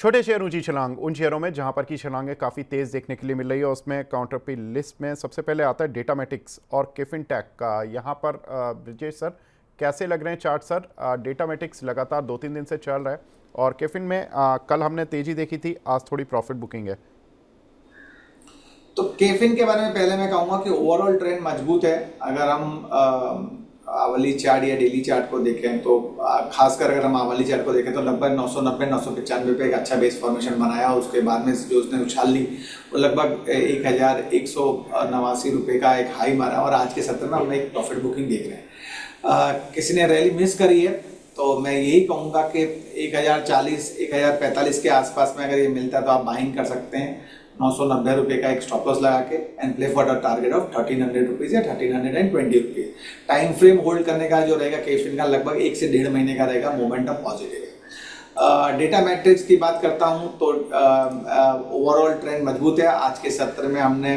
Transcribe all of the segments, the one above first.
छोटे शेयर ऊंची छलांग उन शेयरों में जहां पर की छलांगें काफ़ी तेज़ देखने के लिए मिल रही है। उसमें काउंटर पे लिस्ट में सबसे पहले आता है डेटामेटिक्स और केफिन टेक का। यहां पर ब्रिजेश सर कैसे लग रहे हैं चार्ट सर? डेटामेटिक्स लगातार 2-3 दिन से चल रहा है और केफिन में कल हमने तेज़ी देखी थी, आज थोड़ी प्रॉफिट बुकिंग है। तो केफिन के बारे में पहले मैं कहूंगा कि ओवरऑल ट्रेंड मजबूत है। अगर हम आवली चार्ट या डेली चार्ट को देखें तो खासकर अगर हम आवली चार्ट को देखें तो लगभग 990 995 पे एक अच्छा बेस फॉर्मेशन बनाया। उसके बाद में जो उसने उछाल ली वो लगभग 1189 रुपये का एक हाई मारा और आज के सत्र में हम एक प्रॉफिट बुकिंग देख रहे हैं। किसी ने रैली मिस करी है तो मैं यही कहूँगा कि 1040 1045 के आसपास में अगर ये मिलता है तो आप बाइंग कर सकते हैं 990 रुपये का एक स्टॉप लॉस लगा के and play for the target of 1300 rupees या 1320 रुपीज़। टाइम फ्रेम होल्ड करने का जो रहेगा केफिन का लगभग 1 से 1.5 महीने का रहेगा। मोमेंटम पॉजिटिव है। डेटा मैट्रिक्स की बात करता हूँ तो ओवरऑल ट्रेंड मजबूत है। आज के सत्र में हमने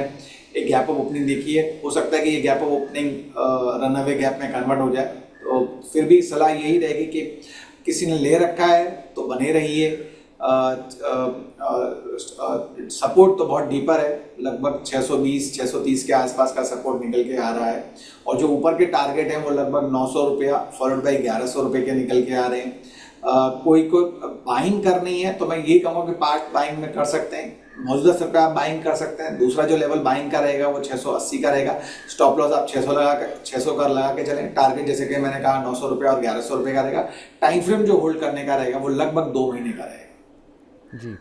एक गैप ऑफ ओपनिंग देखी है। हो सकता है कि ये gap of opening runaway gap में कन्वर्ट हो जाए, तो फिर भी सलाह यही रहेगी कि किसी ने ले रखा है तो बने रहिए। सपोर्ट तो बहुत डीपर है, लगभग 620 630 के आसपास का सपोर्ट निकल के आ रहा है और जो ऊपर के टारगेट हैं वो लगभग 900 रुपया फॉलोड बाई 1100 रुपये के निकल के आ रहे हैं। कोई बाइंग करनी है तो मैं ये कहूँगा कि पार्ट बाइंग में कर सकते हैं। मौजूदा स्तर पे आप बाइंग कर सकते हैं। दूसरा जो लेवल बाइंग का रहेगा वो 680 का रहेगा। स्टॉप लॉस आप 600 का लगा के चलें। टारगेट जैसे कि मैंने कहा 900 रुपये और 1100 रुपये का रहेगा। टाइम फ्रेम जो होल्ड करने का रहेगा वो लगभग 2 महीने का रहेगा। जी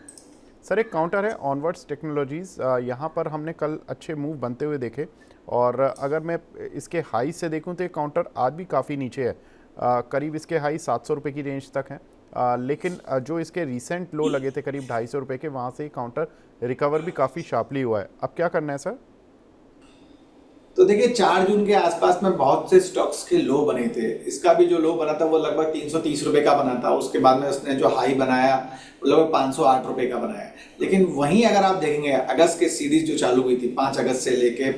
सर, एक काउंटर है ऑनवर्ड्स टेक्नोलॉजीज़। यहाँ पर हमने कल अच्छे मूव बनते हुए देखे और अगर मैं इसके हाई से देखूँ तो ये काउंटर आज भी काफ़ी नीचे है। करीब इसके हाई 700 रुपये की रेंज तक हैं, लेकिन जो इसके रीसेंट लो लगे थे करीब 250 रुपये के, वहाँ से ही काउंटर रिकवर भी काफ़ी शार्पली हुआ है। अब क्या करना है सर? तो देखिए 4 जून के आसपास में बहुत से स्टॉक्स के लो बने थे। इसका भी जो लो बना था वो लगभग 330 रुपये का बना था। उसके बाद में उसने जो हाई बनाया वो लगभग 508 रुपये का बनाया। लेकिन वहीं अगर आप देखेंगे अगस्त के सीरीज जो चालू हुई थी 5 अगस्त से लेके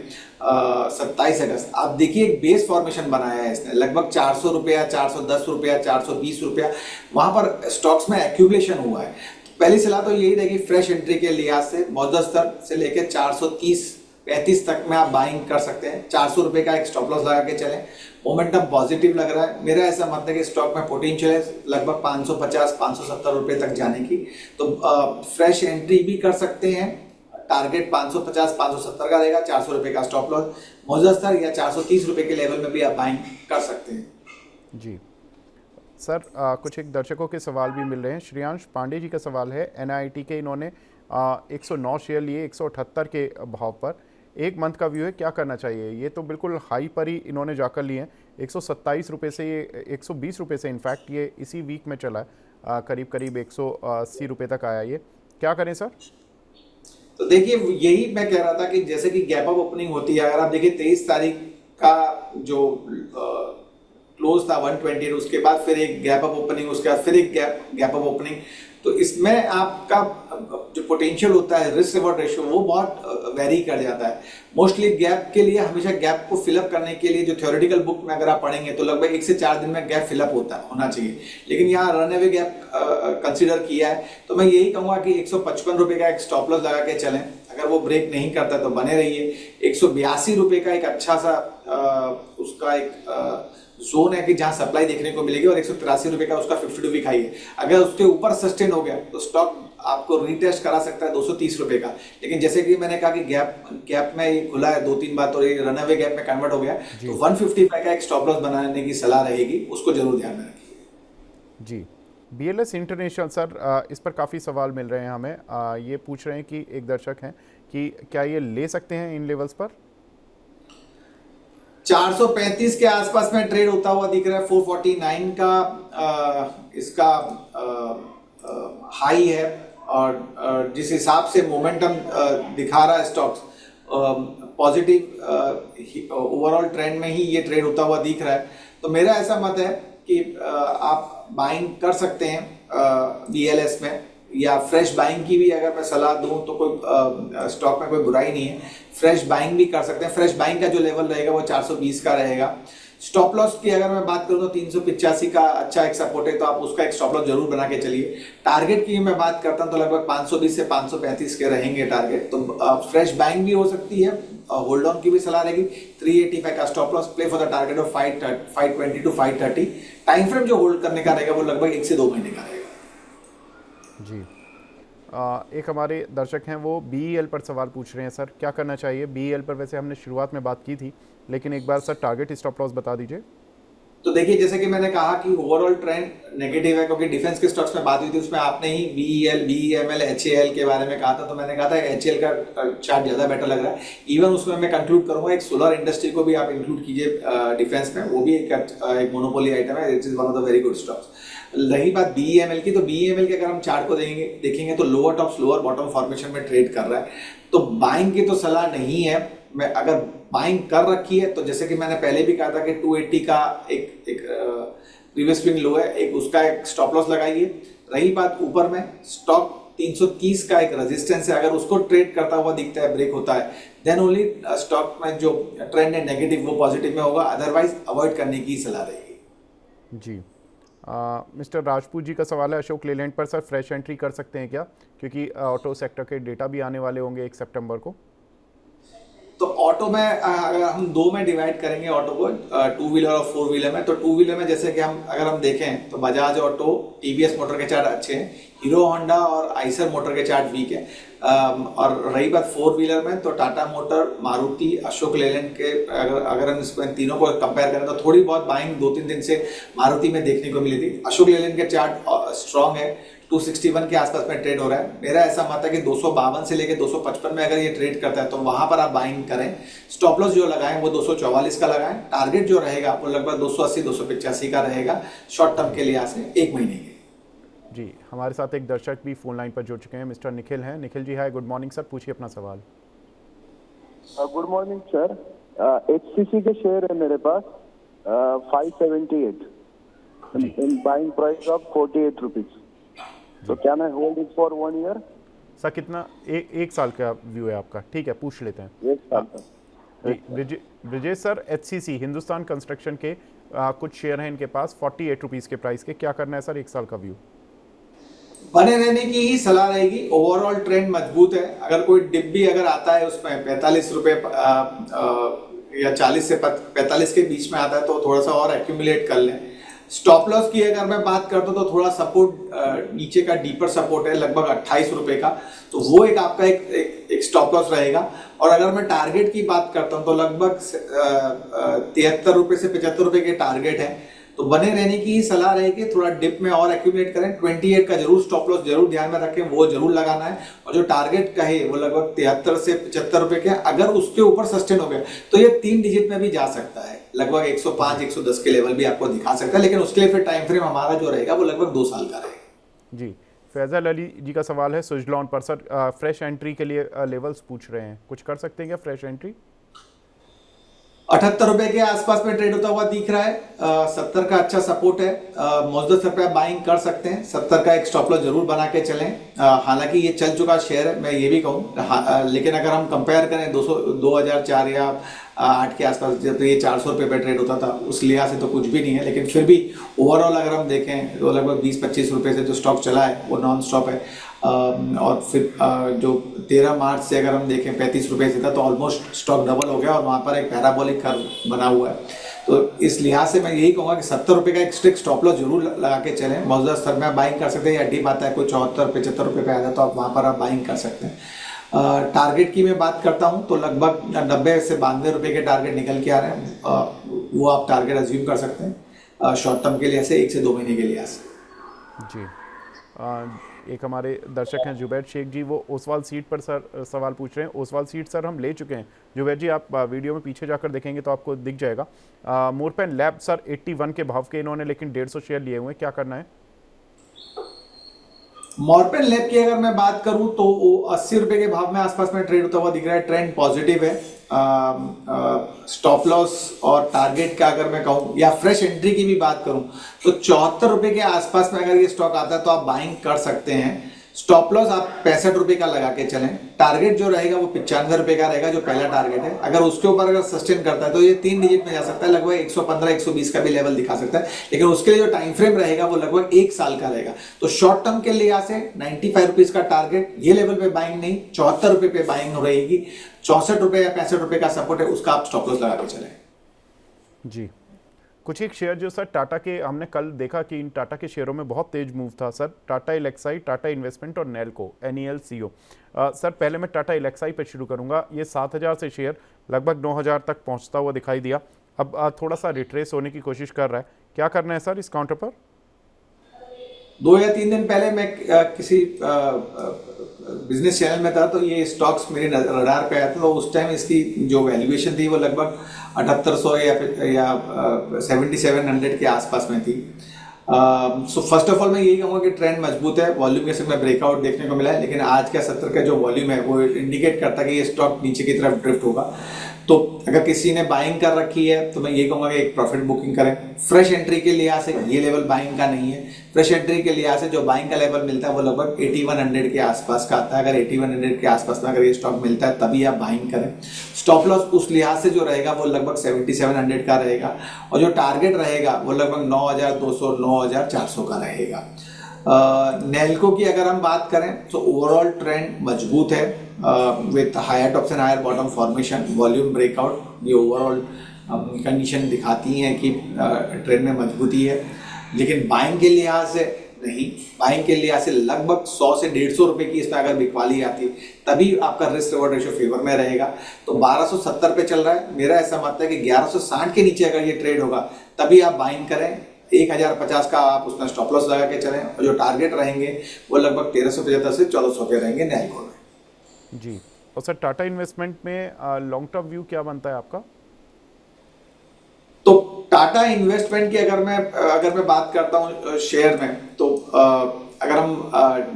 27 अगस्त, आप देखिए एक बेस फॉर्मेशन बनाया है इसने लगभग 400 रुपया 410 रुपया 420 रुपया, वहाँ पर स्टॉक्स में एक्यूमुलेशन हुआ है। पहली सलाह तो यही रहेगी फ्रेश एंट्री के लिहाज से मौजूदा स्तर से लेकर 430-35 तक में आप बाइंग कर सकते हैं। 400 रुपये का एक स्टॉप लॉस लगा के चलें। मोमेंटम पॉजिटिव लग रहा है। मेरा ऐसा मत है कि स्टॉक में पोटेंशियल है लगभग 550-570 रुपये तक जाने की, तो फ्रेश एंट्री भी कर सकते हैं। टारगेट 550-570 का रहेगा। 400 रुपये का स्टॉप लॉस मौजूदा स्तर या 430 रुपये के लेवल में भी आप बाइंग कर सकते हैं। जी सर, कुछ एक दर्शकों के सवाल भी मिल रहे हैं। श्रेयांश पांडे जी का सवाल है, NIIT के इन्होंने 109 शेयर लिए 178 के भाव पर, एक मंथ का व्यू है, क्या करना चाहिए? ये तो बिल्कुल हाई पर ही इन्होंने जाकर लिए हैं। 127 रुपये से ये 120 रुपये से इनफैक्ट ये इसी वीक में चला है, करीब करीब 180 रुपये तक आया। ये क्या करें सर? तो देखिए यही मैं कह रहा था कि जैसे कि गैप ऑफ ओपनिंग होती है, अगर आप देखिए 23 तारीख का जो क्लोज था 120, उसके बाद फिर एक गैप ऑफ ओपनिंग, उसके बाद फिर एक गैप ऑफ ओपनिंग, तो इसमें आपका जो पोटेंशियल होता है रिस्क रिवॉर्ड रेशियो वो बहुत वेरी कर जाता है। मोस्टली गैप के लिए हमेशा गैप को फिलअप करने के लिए जो थ्योरेटिकल बुक में अगर आप पढ़ेंगे तो लगभग 1 से 4 दिन में गैप फिलअप होना चाहिए, लेकिन यहाँ रन अवे गैप कंसिडर किया है। तो मैं यही कहूँगा कि 155 रुपये का एक स्टॉप लॉस लगा के चलें। अगर वो ब्रेक नहीं करता तो बने रहिए। 182 रुपये का एक अच्छा सा उसका एक जोन है कि जहां सप्लाई देखने को मिलेगी और 183 रुपये का उसका 52 वीक हाई है। अगर उसके ऊपर सस्टेन हो गया तो स्टॉक आपको रीटेस्ट करा सकता है 230 रुपये का। लेकिन जैसे कि मैंने कहा कि गैप में ये खुला है 2-3 बार, तो ये रनअवे गैप में कन्वर्ट हो गया, तो 155 का एक स्टॉप लॉस बनाने की सलाह रहेगी, उसको जरूर ध्यान में रखिए। जी BLS इंटरनेशनल सर, इस पर काफ़ी सवाल मिल रहे हैं हमें। ये पूछ रहे हैं कि एक दर्शक हैं कि क्या ये ले सकते हैं इन लेवल्स पर? 435 के आसपास में ट्रेड होता हुआ दिख रहा है। 449 का इसका हाई है और जिस हिसाब से मोमेंटम दिखा रहा है स्टॉक्स पॉजिटिव ओवरऑल ट्रेंड में ही ये ट्रेड होता हुआ दिख रहा है। तो मेरा ऐसा मत है कि आप बाइंग कर सकते हैं BLS में या फ्रेश बाइंग की भी अगर मैं सलाह दूं तो कोई स्टॉक में कोई बुराई नहीं है, फ्रेश बाइंग भी कर सकते हैं। फ्रेश बाइंग का जो लेवल रहेगा वो 420 का रहेगा। स्टॉप लॉस की अगर मैं बात करूं तो 385 का अच्छा एक सपोर्ट है, तो आप उसका एक स्टॉप लॉस जरूर बना के चलिए। टारगेट की मैं बात करता हूं तो लगभग 520 से 535 के रहेंगे टारगेट। तो फ्रेश बाइंग भी हो सकती है, होल्ड ऑन की भी सलाह रहेगी। 385 का stop loss, play for the target of 520 to 530। Time frame जो होल्ड करने का रहेगा वो लगभग 1 से 2 महीने का रहेगा। जी। एक हमारे दर्शक हैं वो BEL पर सवाल पूछ रहे हैं सर, क्या करना चाहिए? BEL पर वैसे हमने शुरुआत में बात की थी, लेकिन एक बार सर टारगेट स्टॉप लॉस बता दीजिए। तो देखिए, जैसे कि मैंने कहा कि ओवरऑल ट्रेंड नेगेटिव है, क्योंकि डिफेंस के स्टॉक्स में बात हुई थी, उसमें आपने ही BEL, BEML, HAL के बारे में कहा था। तो मैंने कहा था HAL का चार्ट ज़्यादा बेटर लग रहा है। इवन उसमें मैं कंक्लूड करूंगा एक सोलर इंडस्ट्री को भी आप इंक्लूड कीजिए डिफेंस में, वो भी एक मोनोपोली आइटम है, it is one of the very good stocks. रही बात BEML की, तो BEML के अगर हम चार्ट को देखेंगे तो lower top lower bottom formation में ट्रेड कर रहा है। तो बाइंग की तो सलाह नहीं है। मैं अगर बाइंग कर रखी है तो जैसे कि मैंने पहले भी कहा था कि 280 का एक प्रीवियस स्विंग लो है, एक उसका एक स्टॉप लॉस लगाइए। रही बात ऊपर में, स्टॉक 330 का एक रेजिस्टेंस है, अगर उसको ट्रेड करता हुआ दिखता है, ब्रेक होता है, देन ओनली स्टॉक में जो ट्रेंड है नेगेटिव वो पॉजिटिव में होगा, अदरवाइज अवॉइड करने की सलाह रहेगी। जी। मिस्टर राजपूत जी का सवाल है अशोक लेलैंड पर सर, फ्रेश एंट्री कर सकते हैं क्या? क्योंकि ऑटो सेक्टर के डेटा भी आने वाले होंगे 1 सितंबर को। तो ऑटो में अगर हम दो में डिवाइड करेंगे ऑटो को, 2 व्हीलर और 4 व्हीलर में, तो 2 व्हीलर में जैसे कि अगर हम देखें तो बजाज ऑटो, TVS मोटर के चार्ट अच्छे हैं, हीरो होंडा और आइसर मोटर के चार्ट वीक है। और रही बात 4 व्हीलर में, तो टाटा मोटर, मारुति, अशोक लेलैंड के अगर हम इसमें तीनों को कंपेयर करें तो थोड़ी बहुत बाइंग 2-3 दिन से मारुति में देखने को मिली थी। अशोक लेलैंड के चार्ट स्ट्रॉन्ग है, 261 के आसपास में ट्रेड हो रहा है। मेरा ऐसा मत है कि 252 से लेकर 255 में अगर ये ट्रेड करता है तो वहां पर आप बाइंग करें। स्टॉप लॉस जो लगाएं वो 244 का लगाएं। टारगेट जो रहेगा वो लगभग 280-285 का रहेगा शॉर्ट टर्म के लिए से 1 महीने के। जी, हमारे साथ एक दर्शक भी फोन लाइन पर जुड़ चुके हैं, मिस्टर निखिल हैं। निखिल जी हाय, गुड मॉर्निंग सर, पूछिए अपना सवाल। Good morning sir. HCC के शेयर है मेरे पास 578 in buying price of 48 rupees. So can I hold it for 1 year? Sir कितना? एक साल का व्यू है आपका? ठीक है, पूछ लेते हैं। 1 साल का। Brijesh sir, HCC Hindustan construction के कुछ शेयर हैं इनके पास 48 रुपीज़ के प्राइस के, क्या करना है सर? 1 साल का व्यू। बने रहने की ही सलाह रहेगी। ओवरऑल ट्रेंड मजबूत है। अगर कोई डिप भी अगर आता है उसमें 45 रुपए या 40 से 45 के बीच में आता है तो थोड़ा सा और एक्यूमुलेट कर लें। स्टॉप लॉस की अगर मैं बात करता हूं तो थोड़ा सपोर्ट नीचे का डीपर सपोर्ट है लगभग 28 रुपए का, तो वो एक आपका एक स्टॉप लॉस रहेगा। और अगर मैं टारगेट की बात करता हूं तो लगभग 73 रुपए से 75 रुपए के टारगेट है। तो बने रहने की ही सलाह रहेगी। थोड़ा डिप में और एक्यूमुलेट करें। 28 का जरूर स्टॉप लॉस जरूर ध्यान में रखें, वो जरूर लगाना है। और जो टारगेट का है वो लगभग 73 से 75 रुपए के, अगर उसके ऊपर सस्टेन हो गया तो ये 3 डिजिट में भी जा सकता है, लगभग 105-110 के लेवल भी आपको दिखा सकता है। लेकिन उसके लिए फिर टाइम फ्रेम हमारा जो रहेगा वो लगभग 2 साल का रहेगा। जी, फैजल अली जी का सवाल है सुजलॉन पर सर, फ्रेश एंट्री के लिए लेवल्स पूछ रहे हैं, कुछ कर सकते हैं क्या फ्रेश एंट्री? 78 रुपए के आसपास में ट्रेड होता हुआ दिख रहा है। 70 का अच्छा सपोर्ट है, मौजूदा स्तर पे आप बाइंग कर सकते हैं। 70 का एक स्टॉप लॉस जरूर बना के चलें। हालांकि ये चल चुका शेयर है, मैं ये भी कहूँ, लेकिन अगर हम कंपेयर करें 2004 या 8 के आसपास जब ये 400 रुपये पे ट्रेड होता था, उस लिहाज से तो कुछ भी नहीं है। लेकिन फिर भी ओवरऑल अगर हम देखें तो लगभग 20-25 रुपये से जो स्टॉक चला है वो नॉन स्टॉप है। और फिर जो 13 मार्च से अगर हम देखें 35 रुपये से था, तो ऑलमोस्ट स्टॉक डबल हो गया और वहाँ पर एक पैराबोलिक कर्व बना हुआ है। तो इस लिहाज से मैं यही कहूँगा कि 70 रुपये का एक स्ट्रिक्ट स्टॉप लॉस जरूर लगा के चलें। मौजूदा स्तर में आप बाइंग कर सकते हैं, या डीप आता है कोई 74-75 रुपये पे आ जाए तो आप वहाँ पर आप बाइंग कर सकते हैं। टारगेट की मैं बात करता हूँ तो लगभग 90 से 92 रुपये के टारगेट निकल के आ रहे हैं, वो आप टारगेट अज्यूम कर सकते हैं शॉर्ट टर्म के लिए से 1 से 2 महीने के लिए जी। एक हमारे दर्शक हैं जुबैर शेख जी, वो ओसवाल सीट पर सर सवाल पूछ रहे हैं। ओसवाल सीट सर हम ले चुके हैं जुबैर जी, आप वीडियो में पीछे जाकर देखेंगे तो आपको दिख जाएगा। मोरपेन लैब सर 81 के भाव के इन्होंने, लेकिन 150 शेयर लिए हुए हैं, क्या करना है? मॉर्पेन लैब की अगर मैं बात करूं तो वो 80 रुपए के भाव में आसपास में ट्रेड होता हुआ दिख रहा है। ट्रेंड पॉजिटिव है। स्टॉप लॉस और टारगेट का अगर मैं कहूं या फ्रेश एंट्री की भी बात करूं तो 74 रुपए के आसपास में अगर ये स्टॉक आता है तो आप बाइंग कर सकते हैं। स्टॉप लॉस आप 65 रुपए का लगा के चलें। टारगेट जो रहेगा वो 95 रुपए का रहेगा, जो पहला टारगेट है। अगर उसके ऊपर अगर सस्टेन करता है तो ये 3 डिजिट में जा सकता है, लगभग 115 120 का भी लेवल दिखा सकता है। लेकिन उसके लिए जो टाइम फ्रेम रहेगा वो लगभग 1 साल का रहेगा। तो शॉर्ट टर्म के लिहाज से 95 रुपीज का टारगेट, ये लेवल पे बाइंग नहीं, 74 रुपए पे बाइंग रहेगी। 64 रुपए या 65 रुपए का सपोर्ट है, उसका आप स्टॉप लॉस लगा के चलें। जी, कुछ एक शेयर जो सर टाटा के, हमने कल देखा कि इन टाटा के शेयरों में बहुत तेज मूव था सर, टाटा एलेक्साई, टाटा इन्वेस्टमेंट और नेल्को NELCO। सर पहले मैं टाटा एलेक्साई पे शुरू करूंगा। ये 7,000 से शेयर लगभग 9,000 तक पहुंचता हुआ दिखाई दिया। अब थोड़ा सा रिट्रेस होने की कोशिश कर रहा है, क्या करना है सर इस काउंटर पर? 2 या 3 दिन पहले मैं किसी बिजनेस चैनल में था, तो ये स्टॉक्स मेरे रडार पे आया था। तो उस टाइम इसकी जो वैल्यूएशन थी वो लगभग 7800 या 7700 के आसपास में थी। सो फर्स्ट ऑफ ऑल मैं यही कहूँगा कि ट्रेंड मजबूत है, वॉल्यूम के समय ब्रेकआउट देखने को मिला है, लेकिन आज का सत्र का जो वॉल्यूम है वो इंडिकेट करता है कि ये स्टॉक नीचे की तरफ ड्रिफ्ट होगा। तो अगर किसी ने बाइंग कर रखी है तो मैं ये कहूँगा कि एक प्रॉफिट बुकिंग करें। फ्रेश एंट्री के लिहाज से ये लेवल बाइंग का नहीं है। फ्रेश एंट्री के लिहाज से जो बाइंग का लेवल मिलता है वो लगभग 8100 के आसपास का आता है। अगर 8100 के आसपास में अगर ये स्टॉक मिलता है तभी आप बाइंग करें। स्टॉप लॉस उस लिहाज से जो रहेगा वो लगभग 7700 का रहेगा, और जो टारगेट रहेगा वो लगभग 9200 9400 का रहेगा। नेल्को की अगर हम बात करें तो ओवरऑल ट्रेंड मजबूत है, with higher tops and higher bottom formation, volume breakout, ये ओवरऑल कंडीशन दिखाती हैं कि ट्रेंड में मजबूती है। लेकिन बाइंग के लिहाज से नहीं, बाइंग के लिहाज से लगभग 100 से 150 रुपए की इसमें अगर बिकवाली आती है तभी आपका रिस्क रिवॉर्ड रेशियो फेवर में रहेगा। तो 1270 पे चल रहा है, मेरा ऐसा मानता है कि 1160 के नीचे अगर ये ट्रेड होगा तभी आप बाइंग करें। 1050 का आप उसमें स्टॉप लॉस लगा के चलें, और जो टारगेट रहेंगे वो लगभग 1375 से 1400 के रहेंगे नेल्को में। जी, और सर टाटा इन्वेस्टमेंट में लॉन्ग टर्म व्यू क्या बनता है आपका? तो टाटा इन्वेस्टमेंट की अगर मैं बात करता हूँ शेयर में, तो अगर हम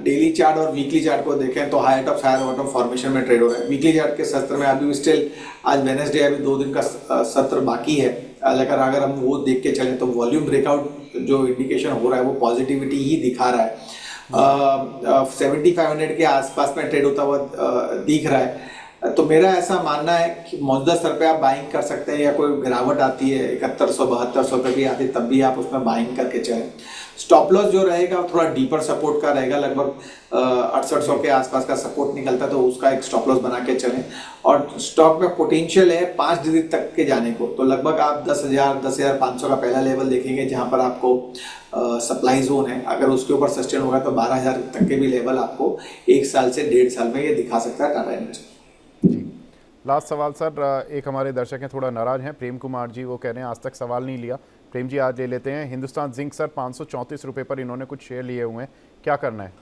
डेली चार्ट और वीकली चार्ट को देखें तो higher top higher bottom formation में ट्रेड हो रहा है। वीकली चार्ट के सत्र में अभी स्टिल आज वेडनेसडे, अभी 2 दिन का सत्र बाकी है, लेकिन अगर हम वो देख के चलें तो वॉल्यूम ब्रेकआउट जो इंडिकेशन हो रहा है वो पॉजिटिविटी ही दिखा रहा है। 7500 के आसपास में ट्रेड होता हुआ दिख रहा है। तो मेरा ऐसा मानना है कि मौजूदा स्तर पे आप बाइंग कर सकते हैं, या कोई गिरावट आती है 7100 7200 पे भी आती है तब भी आप उसमें बाइंग करके चलें। स्टॉप लॉस जो रहेगा थोड़ा डीपर सपोर्ट का रहेगा, लगभग 6800 के आसपास का सपोर्ट निकलता है, तो उसका एक स्टॉप लॉस बना के चलें। और स्टॉक में पोटेंशियल है 5 डिजिट तक के जाने को, तो लगभग आप 10,500 का पहला लेवल देखेंगे जहां पर आपको सप्लाई जोन है। अगर उसके ऊपर सस्टेन होगा तो 12,000 तक के भी लेवल आपको 1 साल से 1.5 साल में ये दिखा सकता है टाटा इन्वेस्टमेंट। जी, लास्ट सवाल सर, एक हमारे दर्शक हैं थोड़ा नाराज हैं, प्रेम कुमार जी, वो कह रहे हैं आज तक सवाल नहीं लिया। प्रेम जी आज ले लेते हैं। हिंदुस्तान जिंक सर 534 रुपये पर इन्होंने कुछ शेयर लिए हुए हैं, क्या करना है?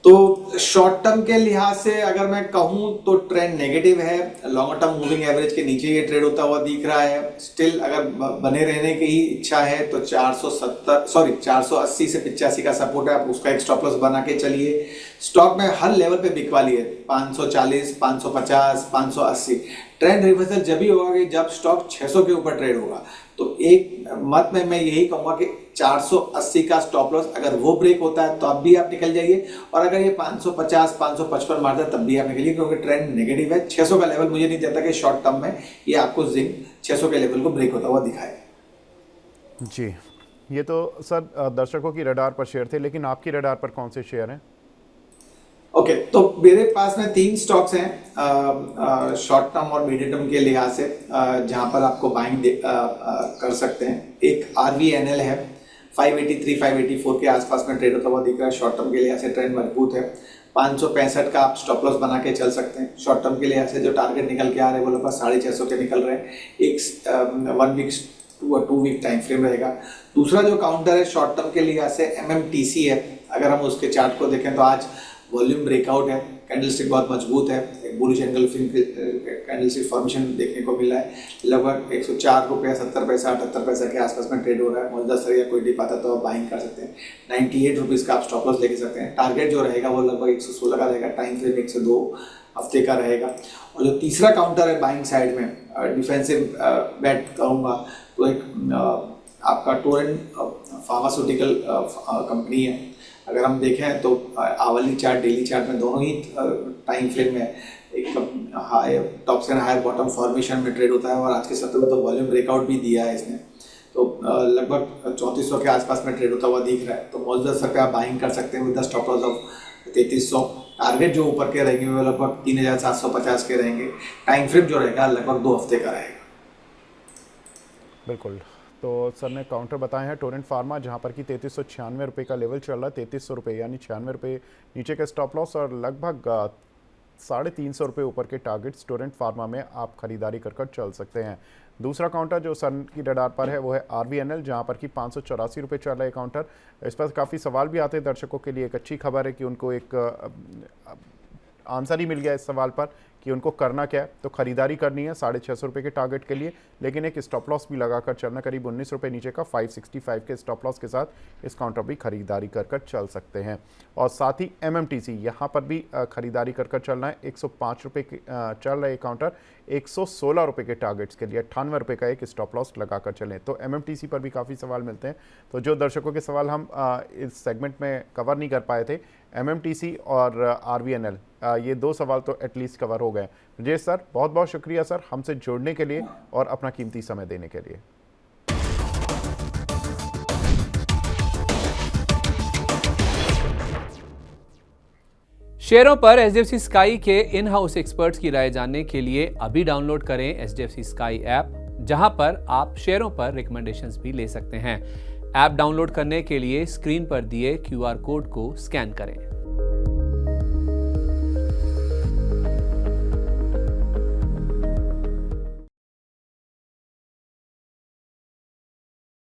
तो शॉर्ट टर्म के लिहाज से अगर मैं कहूं तो ट्रेंड नेगेटिव है, लॉन्ग टर्म मूविंग एवरेज के नीचे ये ट्रेड होता हुआ दिख रहा है। स्टिल अगर बने रहने की ही इच्छा है तो 480 से 85 का सपोर्ट है, आप उसका एक स्टॉप लॉस बना के चलिए। स्टॉक में हर लेवल पे बिकवाली है, 540 550 580। ट्रेंड रिवर्सल जब ही होगा कि जब स्टॉक 600 के ऊपर ट्रेड होगा। तो एक मत में मैं यही कहूंगा कि 480 का स्टॉप लॉस अगर वो ब्रेक होता है तो अब भी आप निकल जाइए, और अगर ये 550 555 मारता है तब भी आप निकलिए, क्योंकि ट्रेंड नेगेटिव है। 600 का लेवल मुझे नहीं देता कि शॉर्ट टर्म में ये आपको जिंक 600 के लेवल को ब्रेक होता हुआ दिखाए। जी, ये तो सर दर्शकों की रडार पर शेयर थे, लेकिन आपकी रडार पर कौन से शेयर हैं? ओके, तो मेरे पास में 3 स्टॉक्स हैं शॉर्ट टर्म और मीडियम टर्म के लिहाज से, जहां पर आपको बाइंग कर सकते हैं। एक RVNL है, 583 584 के आसपास में ट्रेड होता हुआ दिख रहा है। शॉर्ट टर्म के लिहाज से ट्रेंड मजबूत है। 565 का आप स्टॉप लॉस बना के चल सकते हैं। शॉर्ट टर्म के लिहाज से जो टारगेट निकल के आ रहे हैं वो लगभग 650 के निकल रहे हैं। एक 1 week to 2 week time frame रहेगा। दूसरा जो काउंटर है शॉर्ट टर्म के लिहाज से MMTC है। अगर हम उसके चार्ट को देखें तो आज वॉल्यूम ब्रेकआउट है, कैंडलस्टिक बहुत मजबूत है, एक बुलिश कैंडलस्टिक फॉर्मेशन देखने को मिला है। लगभग 104 रुपये 70 पैसा 78 पैसा के आसपास में ट्रेड हो रहा है। मौजूदा स्तर या कोई डिप आता तो आप बाइंग कर सकते हैं। 98 रुपीज़ का आप स्टॉप लॉस लेके सकते हैं। टारगेट जो रहेगा वो लगभग 116 का रहेगा। टाइम फ्रेम 1 से 2 हफ्ते का रहेगा। और जो तीसरा काउंटर है बाइंग साइड में, डिफेंसिव बेट कहूँगा तो एक आपका टोरेंट फार्मास्यूटिकल कंपनी है। अगर हम देखें तो आवली चार्ट, डेली चार्ट में दोनों ही टाइम फ्रेम में एक हाई टॉप से हायर बॉटम फॉर्मेशन में ट्रेड होता है और आज के सत्र में तो वॉल्यूम ब्रेकआउट भी दिया है इसने, तो लगभग 3400 के आसपास में ट्रेड होता हुआ दिख रहा है। तो मौजूदा स्तर पे आप बाइंग कर सकते हैं with the stop loss of 3300। Target जो ऊपर के रहेंगे वो लगभग 3750 के रहेंगे। टाइम फ्रेम जो रहेगा लगभग 2 हफ्ते का रहेगा। बिल्कुल। तो सर ने काउंटर बताए हैं टोरेंट फार्मा, जहां पर कि 3396 रुपये का लेवल चल रहा है, 3300 रुपये यानी 96 रुपये नीचे के स्टॉप लॉस और लगभग 350 रुपये ऊपर के टारगेट्स टोरेंट फार्मा में आप खरीदारी कर चल सकते हैं। दूसरा काउंटर जो सर की रडार पर है वो है RVNL, जहां पर कि 584 रुपये चल रहा है काउंटर। इस पर काफ़ी सवाल भी आते हैं दर्शकों के लिए। एक अच्छी खबर है कि उनको एक आंसर ही मिल गया इस सवाल पर कि उनको करना क्या है। तो खरीदारी करनी है 650 रुपये के टारगेट के लिए, लेकिन एक स्टॉप लॉस भी लगाकर चलना, करीब 19 रुपये नीचे का 565 के स्टॉप लॉस के साथ इस काउंटर भी खरीदारी कर चल सकते हैं। और साथ ही MMTC यहाँ पर भी खरीदारी कर चलना है। 105 रुपये चल रहा है काउंटर, 116 रुपये के टारगेट्स के लिए 98 रुपये का एक स्टॉप लॉस लगाकर चलें। तो MMTC पर भी काफ़ी सवाल मिलते हैं। तो जो दर्शकों के सवाल हम इस सेगमेंट में कवर नहीं कर पाए थे, MMTC और RVNL, ये 2 सवाल तो एटलीस्ट कवर हो गए। राजेश सर, बहुत बहुत शुक्रिया सर हमसे जुड़ने के लिए और अपना कीमती समय देने के लिए। शेयरों पर HDFC स्काई के इन हाउस एक्सपर्ट्स की राय जानने के लिए अभी डाउनलोड करें HDFC स्काई ऐप, जहां पर आप शेयरों पर रिकमेंडेशंस भी ले सकते हैं। ऐप डाउनलोड करने के लिए स्क्रीन पर दिए QR कोड को स्कैन करें।